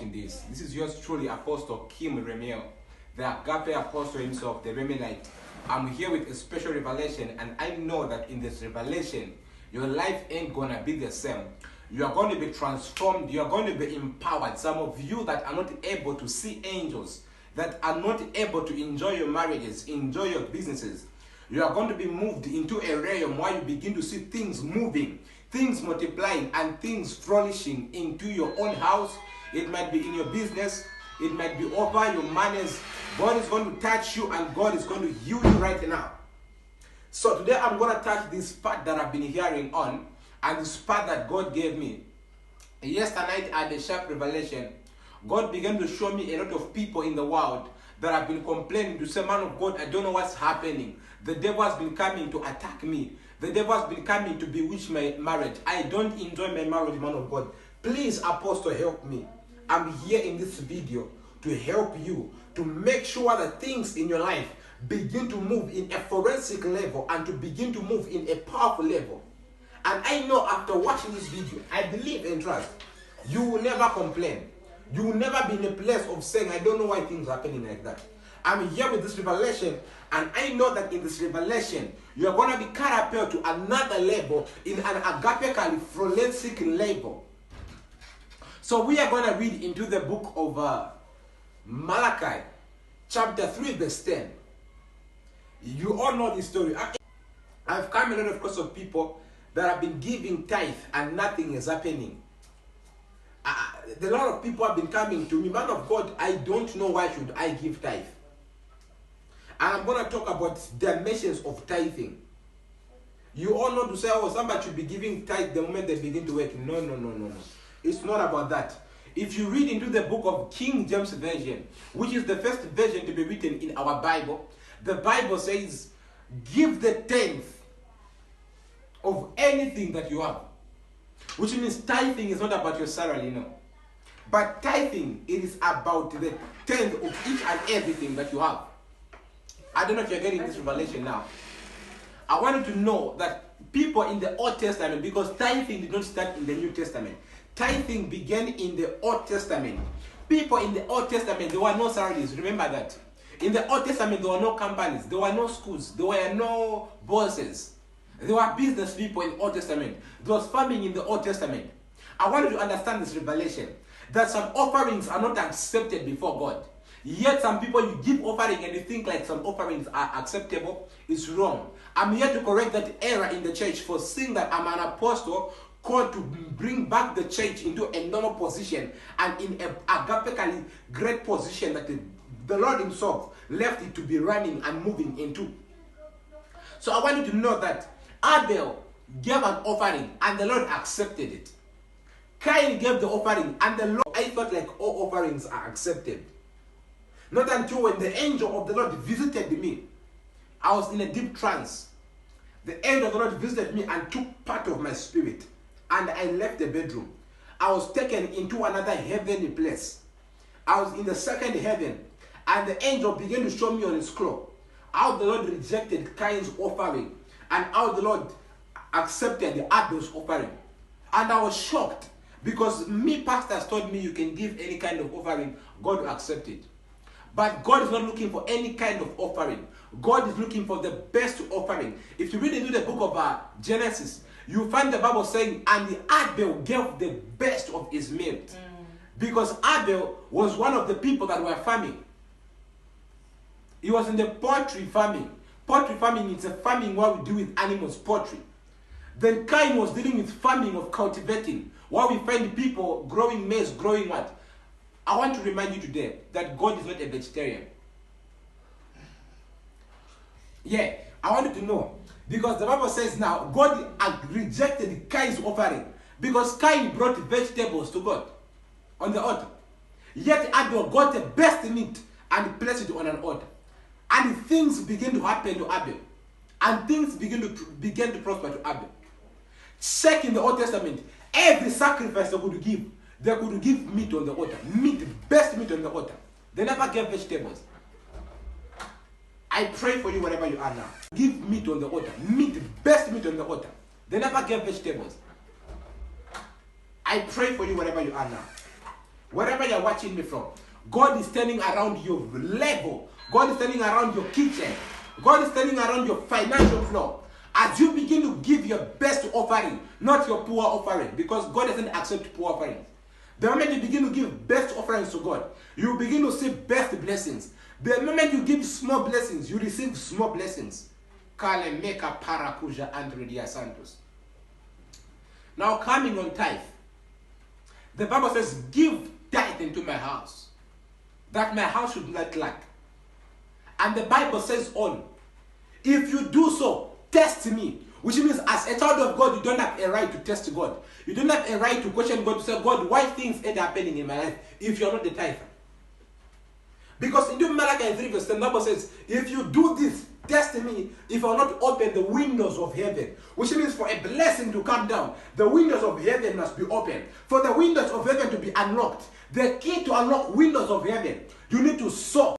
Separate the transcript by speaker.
Speaker 1: This. This is yours truly, Apostle Kim Remiel, the Agape Apostle himself, the Remelite. I'm here with a special revelation, and I know that in this revelation, your life ain't gonna be the same. You are going to be transformed. You are going to be empowered. Some of you that are not able to see angels, that are not able to enjoy your marriages, enjoy your businesses, you are going to be moved into a realm where you begin to see things moving, things multiplying, and things flourishing into your own house. It might be in your business. It might be over your manners. God is going to touch you, and God is going to heal you right now. So today I'm going to touch this part that I've been hearing on, and this part that God gave me. Yesterday night at the sharp revelation, God began to show me a lot of people in the world that have been complaining to say, man of God, I don't know what's happening. The devil has been coming to attack me. The devil has been coming to bewitch my marriage. I don't enjoy my marriage, man of God. Please, Apostle, help me. I'm here in this video to help you to make sure that things in your life begin to move in a forensic level and to begin to move in a powerful level. And I know after watching this video, I believe and trust, you will never complain. You will never be in a place of saying, I don't know why things are happening like that. I'm here with this revelation, and I know that in this revelation, you are going to be catapulted to another level, in an agapically forensic level. So we are going to read into the book of Malachi, chapter 3, verse 10. You all know this story. I've come a lot of course of people that have been giving tithe and nothing is happening. A lot of people have been coming to me, man of God, I don't know why should I give tithe. And I'm going to talk about dimensions of tithing. You all know to say, oh, somebody should be giving tithe the moment they begin to work. No. It's not about that. If you read into the book of King James Version, which is the first version to be written in our Bible, the Bible says, give the tenth of anything that you have. Which means tithing is not about your salary, no. But tithing, it is about the tenth of each and everything that you have. I don't know if you're getting this revelation now. I want you to know that people in the Old Testament, because tithing did not start in the New Testament. Tithing began in the Old Testament. People in the Old Testament, there were no salaries. Remember that. In the Old Testament, there were no companies. There were no schools. There were no bosses. There were business people in the Old Testament. There was farming in the Old Testament. I want you to understand this revelation, that some offerings are not accepted before God. Yet some people, you give offering and you think like some offerings are acceptable. It's wrong. I'm here to correct that error in the church for seeing that I'm an apostle called to bring back the church into a normal position and in a agapically great position that the Lord himself left it to be running and moving into. So I want you to know that Abel gave an offering and the Lord accepted it. Cain gave the offering and the Lord, I felt like all offerings are accepted. Not until when the angel of the Lord visited me, I was in a deep trance. The angel of the Lord visited me and took part of my spirit, and I left the bedroom. I was taken into another heavenly place. I was in the second heaven, and the angel began to show me on his scroll how the Lord rejected Cain's offering and how the Lord accepted Abel's offering. And I was shocked, because pastors told me you can give any kind of offering, God will accept it. But God is not looking for any kind of offering. God is looking for the best offering. If you read into the book of Genesis, you find the Bible saying, and Abel gave the best of his meat. Because Abel was one of the people that were farming. He was in the poultry farming. Poultry farming is a farming where we deal with animals, poultry. Then Cain was dealing with farming of cultivating, where we find people growing maize, growing what? I want to remind you today that God is not a vegetarian. Yeah, I want you to know. Because the Bible says now, God rejected Cain's offering. Because Cain brought vegetables to God on the altar. Yet Abel got the best meat and placed it on an altar. And things began to happen to Abel. And things began to prosper to Abel. Check in the Old Testament, every sacrifice they could give meat on the altar. Meat, best meat on the altar. They never gave vegetables. I pray for you wherever you are now. Give meat on the altar. Meat, best meat on the altar. They never gave vegetables. I pray for you wherever you are now. wherever you're watching me from, God is turning around your level. God is turning around your kitchen. God is turning around your financial flow. As you begin to give your best offering, not your poor offering, because God doesn't accept poor offerings. The moment you begin to give best offerings to God, you begin to see best blessings. The moment you give small blessings, you receive small blessings. Kale meka parakuja andre dia santos. Now coming on tithe. The Bible says, give tithe into my house, that my house should not lack. And the Bible says on, if you do so, test me. Which means as a child of God, you don't have a right to test God. You don't have a right to question God, to say, God, why things ain't happening in my life if you're not the tither? Because in Malachi 3 verse 10, the Bible says, if you do this, test me, if I'll not open the windows of heaven. Which means for a blessing to come down, the windows of heaven must be open. For the windows of heaven to be unlocked, the key to unlock windows of heaven, you need to sow.